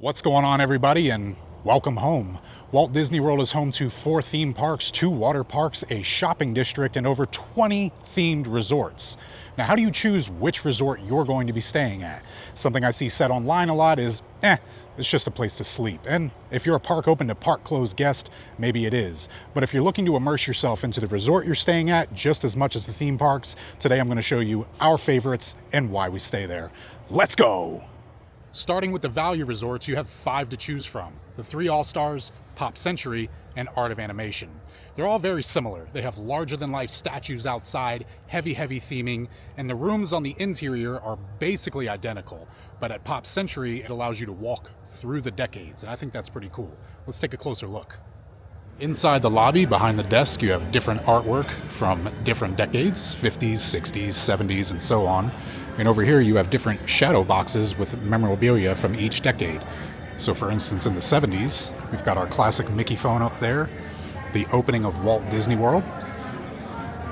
What's going on, everybody, and welcome home. Walt Disney World is home to 4 theme parks, 2 water parks, a shopping district, and over 20 themed resorts. Now, how do you choose which resort you're going to be staying at? Something I see said online a lot is, it's just a place to sleep. And if you're a park open to park closed guest, maybe it is. But if you're looking to immerse yourself into the resort you're staying at just as much as the theme parks, today I'm going to show you our favorites and why we stay there. Let's go! Starting with the value resorts, you have 5 to choose from. The 3 All-Stars, Pop Century, and Art of Animation. They're all very similar. They have larger-than-life statues outside, heavy theming, and the rooms on the interior are basically identical. But at Pop Century, it allows you to walk through the decades, and I think that's pretty cool. Let's take a closer look. Inside the lobby, behind the desk, you have different artwork from different decades, 50s, 60s, 70s, and so on. And over here you have different shadow boxes with memorabilia from each decade. So for instance, in the 70s, we've got our classic Mickey phone up there, the opening of Walt Disney World.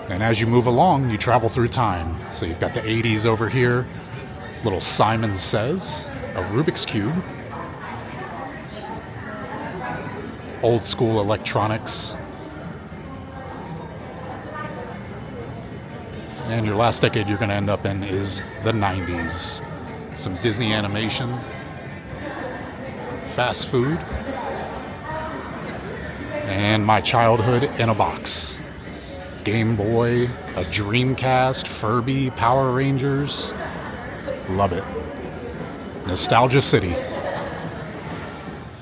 And as you move along, you travel through time. So you've got the 80s over here, little Simon Says, a Rubik's Cube, old school electronics, and your last decade you're going to end up in is the 90s. Some Disney animation, fast food, and my childhood in a box. Game Boy, a Dreamcast, Furby, Power Rangers. Love it. Nostalgia City.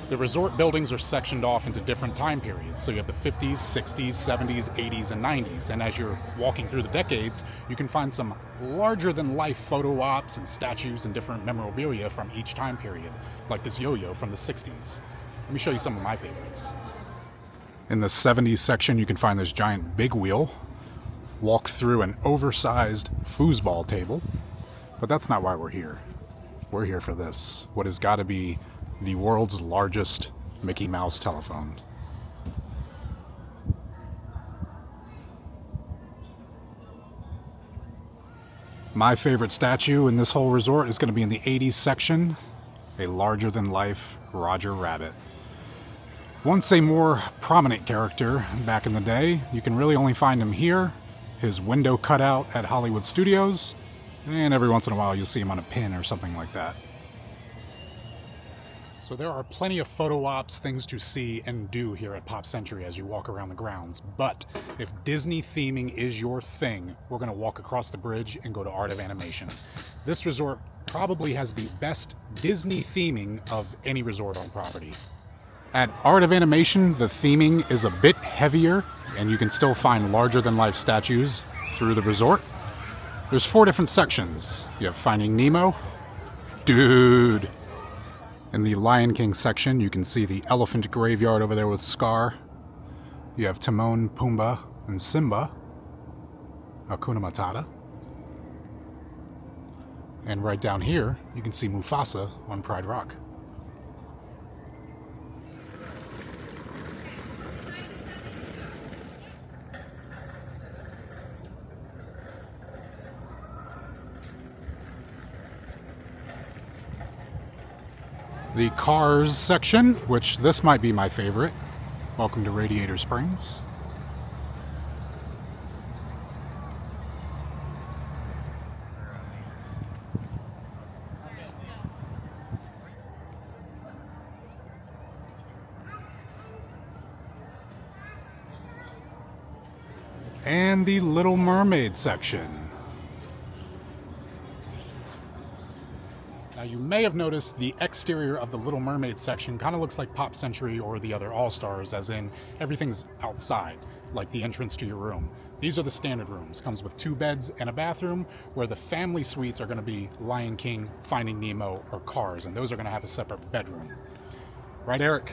The resort buildings are sectioned off into different time periods. So you have the 50s, 60s, 70s, 80s, and 90s. And as you're walking through the decades, you can find some larger-than-life photo ops and statues and different memorabilia from each time period, like this yo-yo from the 60s. Let me show you some of my favorites. In the 70s section, you can find this giant big wheel. Walk through an oversized foosball table. But that's not why we're here. We're here for this, what has got to be the world's largest Mickey Mouse telephone. My favorite statue in this whole resort is going to be in the 80s section, a larger-than-life Roger Rabbit. Once a more prominent character back in the day, you can really only find him here, his window cutout at Hollywood Studios, and every once in a while you'll see him on a pin or something like that. So there are plenty of photo ops, things to see and do here at Pop Century as you walk around the grounds. But if Disney theming is your thing, we're going to walk across the bridge and go to Art of Animation. This resort probably has the best Disney theming of any resort on property. At Art of Animation, the theming is a bit heavier, and you can still find larger-than-life statues through the resort. There's 4 different sections. You have Finding Nemo. Dude! In the Lion King section, you can see the elephant graveyard over there with Scar. You have Timon, Pumbaa, and Simba. Hakuna Matata. And right down here, you can see Mufasa on Pride Rock. The Cars section, which this might be my favorite. Welcome to Radiator Springs. And the Little Mermaid section. Now, you may have noticed the exterior of the Little Mermaid section kind of looks like Pop Century or the other All-Stars, as in everything's outside, like the entrance to your room. These are the standard rooms. Comes with 2 beds and a bathroom, where the family suites are going to be Lion King, Finding Nemo, or Cars, and those are going to have a separate bedroom. Right, Eric?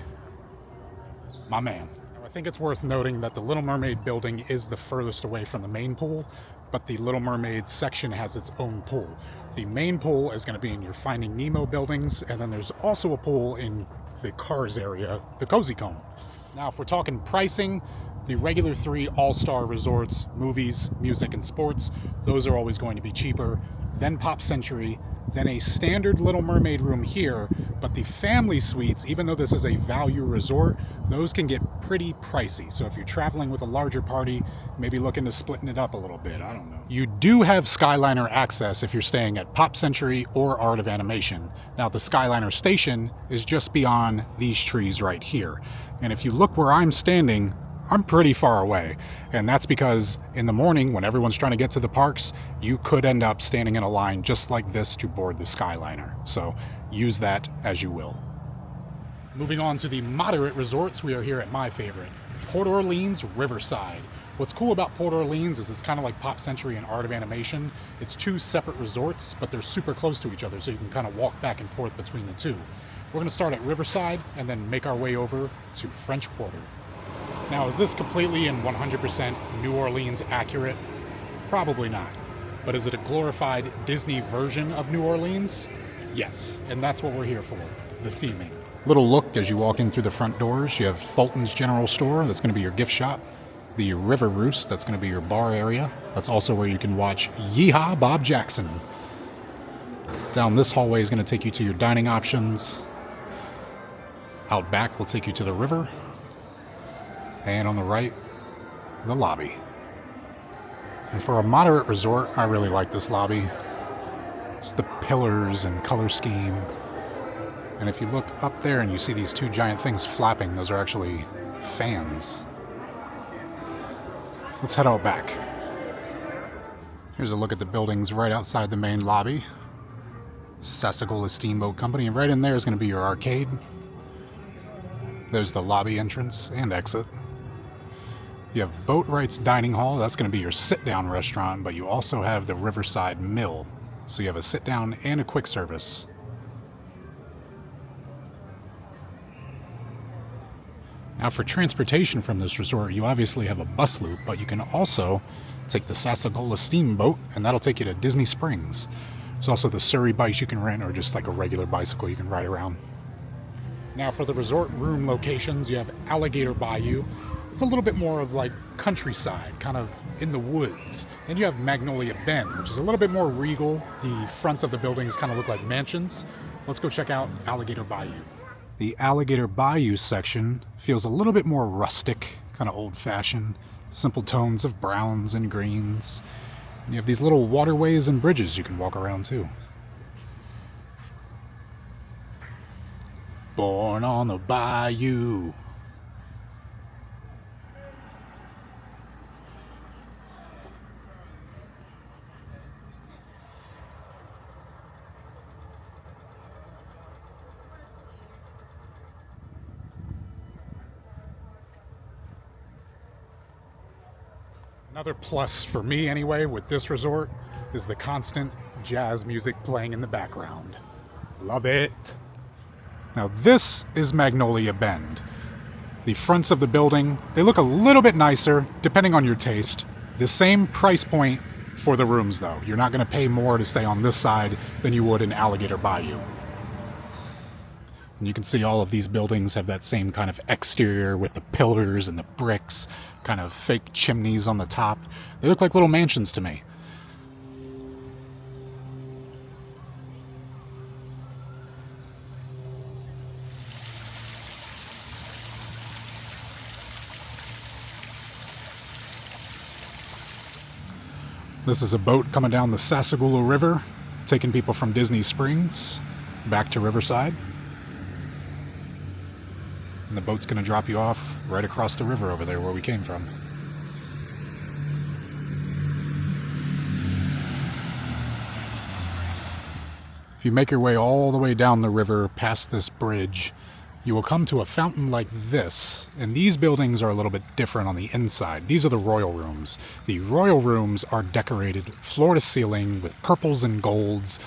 My man. Now, I think it's worth noting that the Little Mermaid building is the furthest away from the main pool, but the Little Mermaid section has its own pool. The main pool is going to be in your Finding Nemo buildings, and then there's also a pool in the Cars area, the Cozy Cone. Now, if we're talking pricing, the regular 3 all-star resorts, movies, music, and sports, those are always going to be cheaper. Then Pop Century, than a standard Little Mermaid room here, but the family suites, even though this is a value resort, those can get pretty pricey. So if you're traveling with a larger party, maybe looking to splitting it up a little bit, I don't know. You do have Skyliner access if you're staying at Pop Century or Art of Animation. Now the Skyliner station is just beyond these trees right here. And if you look where I'm standing, I'm pretty far away, and that's because in the morning when everyone's trying to get to the parks, you could end up standing in a line just like this to board the Skyliner. So use that as you will. Moving on to the moderate resorts, we are here at my favorite, Port Orleans Riverside. What's cool about Port Orleans is it's kind of like Pop Century and Art of Animation. It's two separate resorts, but they're super close to each other, so you can kind of walk back and forth between the two. We're going to start at Riverside and then make our way over to French Quarter. Now, is this completely and 100% New Orleans accurate? Probably not. But is it a glorified Disney version of New Orleans? Yes, and that's what we're here for, the theming. Little look as you walk in through the front doors. You have Fulton's General Store, that's going to be your gift shop. The River Roost, that's going to be your bar area. That's also where you can watch Yeehaw Bob Jackson. Down this hallway is going to take you to your dining options. Out back will take you to the river. And on the right, the lobby. And for a moderate resort, I really like this lobby. It's the pillars and color scheme. And if you look up there and you see these two giant things flapping, those are actually fans. Let's head out back. Here's a look at the buildings right outside the main lobby. Sassagoula Steamboat Company, and right in there is going to be your arcade. There's the lobby entrance and exit. You have Boatwright's Dining Hall, that's going to be your sit-down restaurant, but you also have the Riverside Mill. So you have a sit-down and a quick service. Now for transportation from this resort, you obviously have a bus loop, but you can also take the Sassagoula Steamboat, and that'll take you to Disney Springs. There's also the Surrey bikes you can rent, or just like a regular bicycle you can ride around. Now for the resort room locations, you have Alligator Bayou. It's a little bit more of like countryside, kind of in the woods. Then you have Magnolia Bend, which is a little bit more regal. The fronts of the buildings kind of look like mansions. Let's go check out Alligator Bayou. The Alligator Bayou section feels a little bit more rustic, kind of old-fashioned, simple tones of browns and greens. And you have these little waterways and bridges you can walk around too. Born on the Bayou. Another plus for me anyway with this resort is the constant jazz music playing in the background. Love it. Now this is Magnolia Bend. The fronts of the building, they look a little bit nicer depending on your taste. The same price point for the rooms though. You're not going to pay more to stay on this side than you would in Alligator Bayou. And you can see all of these buildings have that same kind of exterior with the pillars and the bricks, kind of fake chimneys on the top. They look like little mansions to me. This is a boat coming down the Sassagoula River, taking people from Disney Springs back to Riverside. And the boat's going to drop you off right across the river over there where we came from. If you make your way all the way down the river past this bridge, you will come to a fountain like this. And these buildings are a little bit different on the inside. These are the royal rooms. The royal rooms are decorated floor to ceiling with purples and golds,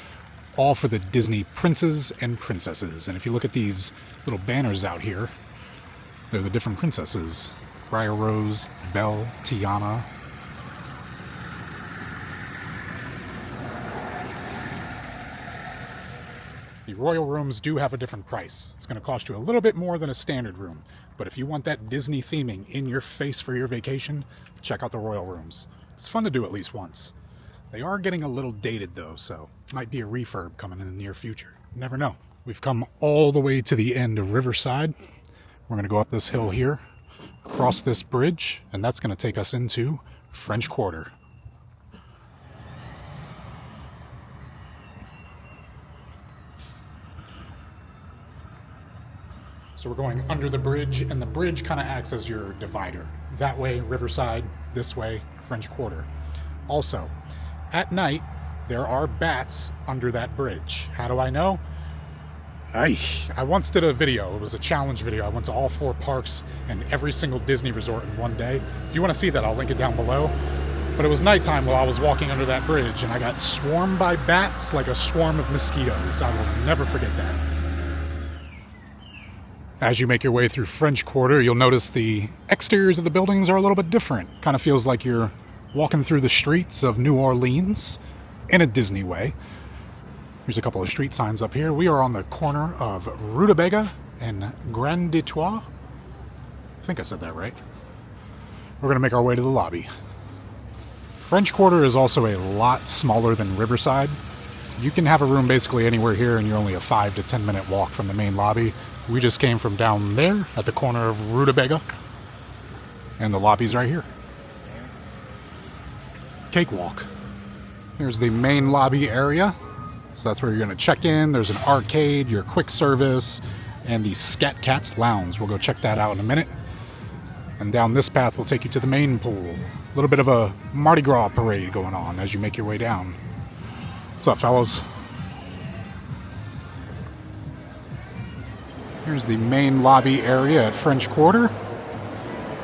all for the Disney princes and princesses. And if you look at these little banners out here, they're the different princesses. Briar Rose, Belle, Tiana. The royal rooms do have a different price. It's going to cost you a little bit more than a standard room. But if you want that Disney theming in your face for your vacation, check out the royal rooms. It's fun to do at least once. They are getting a little dated though, so might be a refurb coming in the near future. Never know. We've come all the way to the end of Riverside. We're going to go up this hill here, across this bridge, and that's going to take us into French Quarter. So we're going under the bridge, and the bridge kind of acts as your divider. That way, Riverside, this way, French Quarter. Also, at night, there are bats under that bridge. How do I know? I once did a video. It was a challenge video. I went to all 4 parks and every single Disney resort in one day. If you want to see that, I'll link it down below. But it was nighttime while I was walking under that bridge, and I got swarmed by bats like a swarm of mosquitoes. I will never forget that. As you make your way through French Quarter, you'll notice the exteriors of the buildings are a little bit different. Kind of feels like you're walking through the streets of New Orleans in a Disney way. Here's a couple of street signs up here. We are on the corner of Rutabaga and Grand Etoile. I think I said that right. We're going to make our way to the lobby. French Quarter is also a lot smaller than Riverside. You can have a room basically anywhere here, and you're only a 5 to 10 minute walk from the main lobby. We just came from down there at the corner of Rutabaga, and the lobby's right here. Cakewalk. Here's the main lobby area. So that's where you're going to check in. There's an arcade, your quick service, and the Scat Cats Lounge. We'll go check that out in a minute. And down this path will take you to the main pool. A little bit of a Mardi Gras parade going on as you make your way down. What's up, fellas? Here's the main lobby area at French Quarter.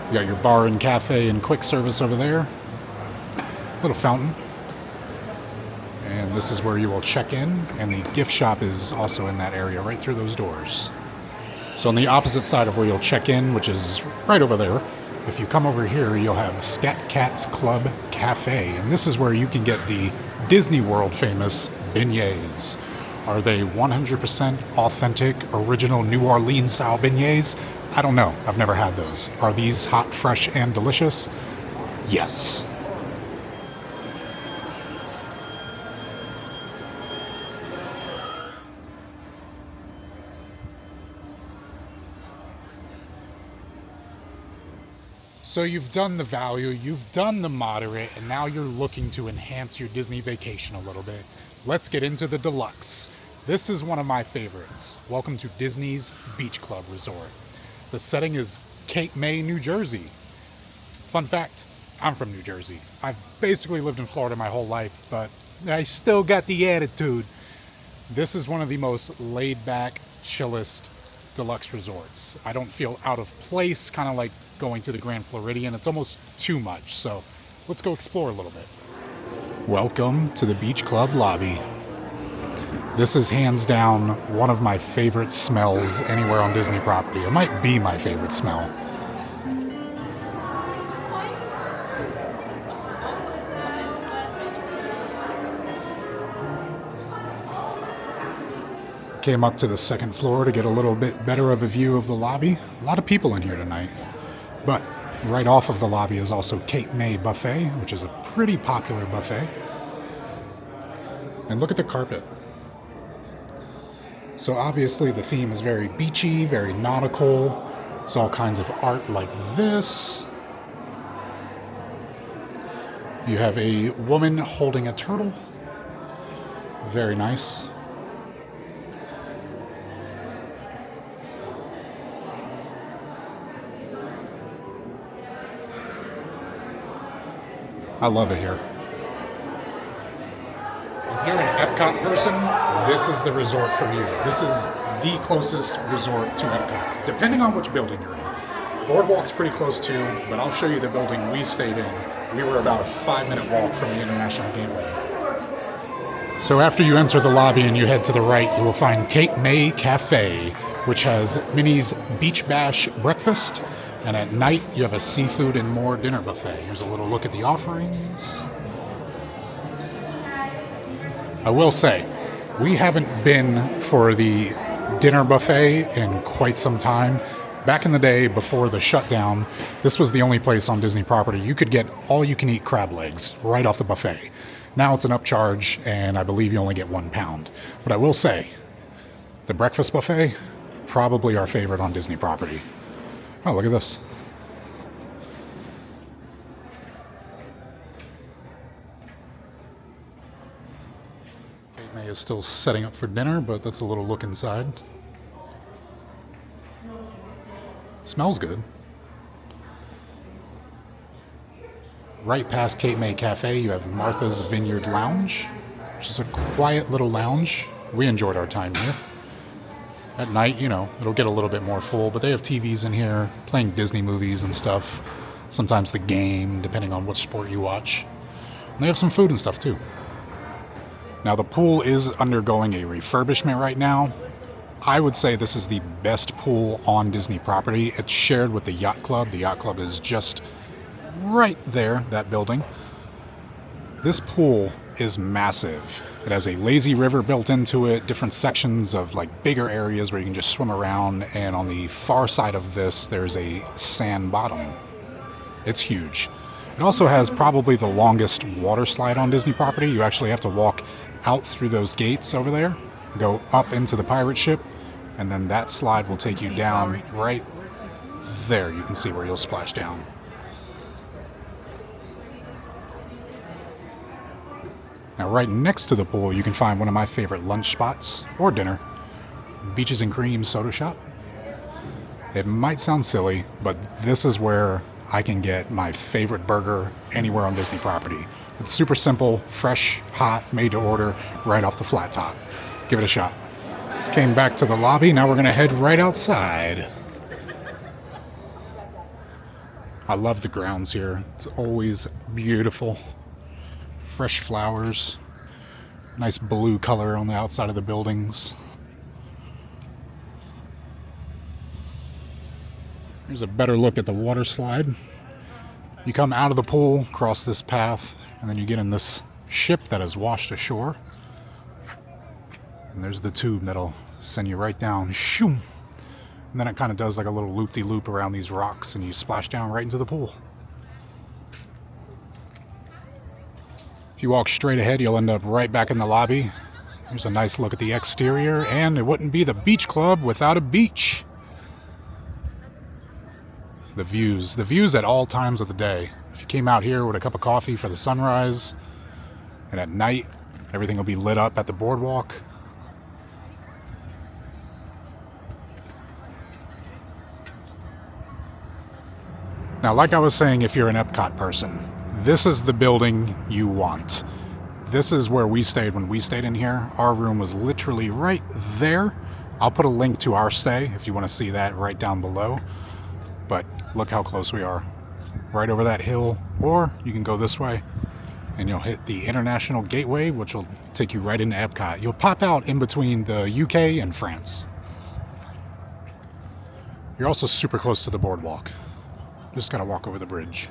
You got your bar and cafe and quick service over there. Little fountain. And this is where you will check in, and the gift shop is also in that area right through those doors. So on the opposite side of where you'll check in, which is right over there, if you come over here, you'll have Scat Cats Club Cafe, and this is where you can get the Disney World famous beignets. Are they 100% authentic, original New Orleans style beignets? I don't know. I've never had those. Are these hot, fresh, and delicious? Yes. So you've done the value, you've done the moderate, and now you're looking to enhance your Disney vacation a little bit. Let's get into the Deluxe. This is one of my favorites. Welcome to Disney's Beach Club Resort. The setting is Cape May, New Jersey. Fun fact, I'm from New Jersey. I've basically lived in Florida my whole life, but I still got the attitude. This is one of the most laid-back, chillest deluxe resorts. I don't feel out of place, kind of like going to the Grand Floridian. It's almost too much, so let's go explore a little bit. Welcome to the Beach Club lobby. This is hands down one of my favorite smells anywhere on Disney property. It might be my favorite smell. Came up to the second floor to get a little bit better of a view of the lobby. A lot of people in here tonight. But right off of the lobby is also Cape May Buffet, which is a pretty popular buffet. And look at the carpet. So obviously the theme is very beachy, very nautical. There's all kinds of art like this. You have a woman holding a turtle. Very nice. I love it here. If you're an Epcot person, this is the resort for you. This is the closest resort to Epcot, depending on which building you're in. Boardwalk's pretty close too, but I'll show you the building we stayed in. We were about a 5-minute walk from the International Gateway. So after you enter the lobby and you head to the right, you will find Cape May Cafe, which has Minnie's Beach Bash breakfast. And at night, you have a seafood and more dinner buffet. Here's a little look at the offerings. I will say, we haven't been for the dinner buffet in quite some time. Back in the day, before the shutdown, this was the only place on Disney property you could get all-you-can-eat crab legs right off the buffet. Now it's an upcharge, and I believe you only get £1. But I will say, the breakfast buffet, probably our favorite on Disney property. Oh, look at this. Kate May is still setting up for dinner, but that's a little look inside. Smells good. Right past Kate May Cafe, you have Martha's Vineyard Lounge, which is a quiet little lounge. We enjoyed our time here. At night, you know, it'll get a little bit more full, but they have TVs in here, playing Disney movies and stuff. Sometimes the game, depending on what sport you watch. And they have some food and stuff, too. Now, the pool is undergoing a refurbishment right now. I would say this is the best pool on Disney property. It's shared with the Yacht Club. The Yacht Club is just right there, that building. This pool is massive. It has a lazy river built into it, different sections of like bigger areas where you can just swim around, and on the far side of this there's a sand bottom. It's huge. It also has probably the longest water slide on Disney property. You actually have to walk out through those gates over there, go up into the pirate ship, and then that slide will take you down right there. You can see where you'll splash down. Now, right next to the pool, you can find one of my favorite lunch spots, or dinner, Beaches and Cream Soda Shop. It might sound silly, but this is where I can get my favorite burger anywhere on Disney property. It's super simple, fresh, hot, made to order, right off the flat top. Give it a shot. Came back to the lobby, now we're gonna head right outside. I love the grounds here. It's always beautiful. Fresh flowers, nice blue color on the outside of the buildings. Here's a better look at the water slide. You come out of the pool, cross this path, and then you get in this ship that is washed ashore. And there's the tube that'll send you right down. Shoom! And then it kind of does like a little loop-de-loop around these rocks, and you splash down right into the pool. If you walk straight ahead, you'll end up right back in the lobby. Here's a nice look at the exterior, and it wouldn't be the beach club without a beach. The views at all times of the day. If you came out here with a cup of coffee for the sunrise, and at night, everything will be lit up at the boardwalk. Now, like I was saying, if you're an Epcot person, this is the building you want. This is where we stayed when we stayed in here. Our room was literally right there. I'll put a link to our stay if you want to see that right down below. But look how close we are. Right over that hill, or you can go this way and you'll hit the International Gateway, which will take you right into Epcot. You'll pop out in between the UK and France. You're also super close to the boardwalk. Just gotta walk over the bridge.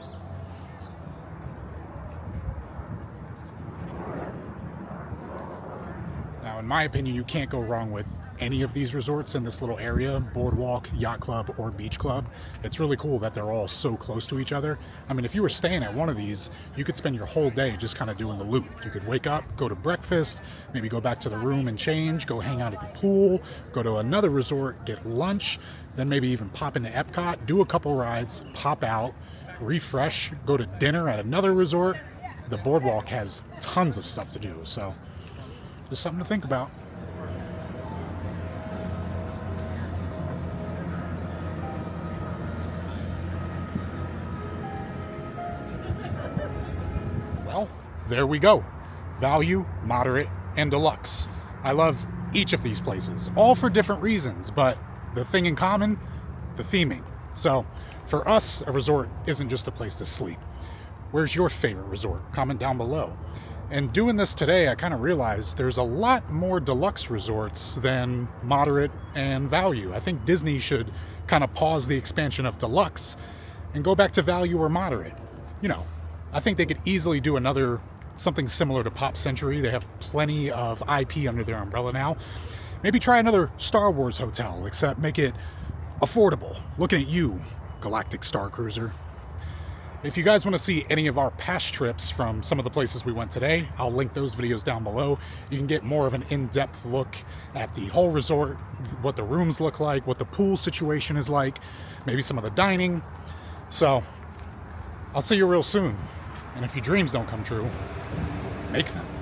Now, in my opinion, you can't go wrong with any of these resorts in this little area, boardwalk, yacht club, or beach club. It's really cool that they're all so close to each other. I mean, if you were staying at one of these, you could spend your whole day just kind of doing the loop. You could wake up, go to breakfast, maybe go back to the room and change, go hang out at the pool, go to another resort, get lunch, then maybe even pop into Epcot, do a couple rides, pop out, refresh, go to dinner at another resort. The boardwalk has tons of stuff to do, so just something to think about. Well, there we go. Value, moderate, and deluxe. I love each of these places, all for different reasons, but the thing in common, the theming. So for us, a resort isn't just a place to sleep. Where's your favorite resort? Comment down below. And doing this today, I kind of realized there's a lot more deluxe resorts than moderate and value. I think Disney should kind of pause the expansion of deluxe and go back to value or moderate. You know, I think they could easily do another something similar to Pop Century. They have plenty of IP under their umbrella now. Maybe try another Star Wars hotel, except make it affordable. Looking at you, Galactic Star Cruiser. If you guys want to see any of our past trips from some of the places we went today, I'll link those videos down below. You can get more of an in-depth look at the whole resort, what the rooms look like, what the pool situation is like, maybe some of the dining. So I'll see you real soon. And if your dreams don't come true, make them.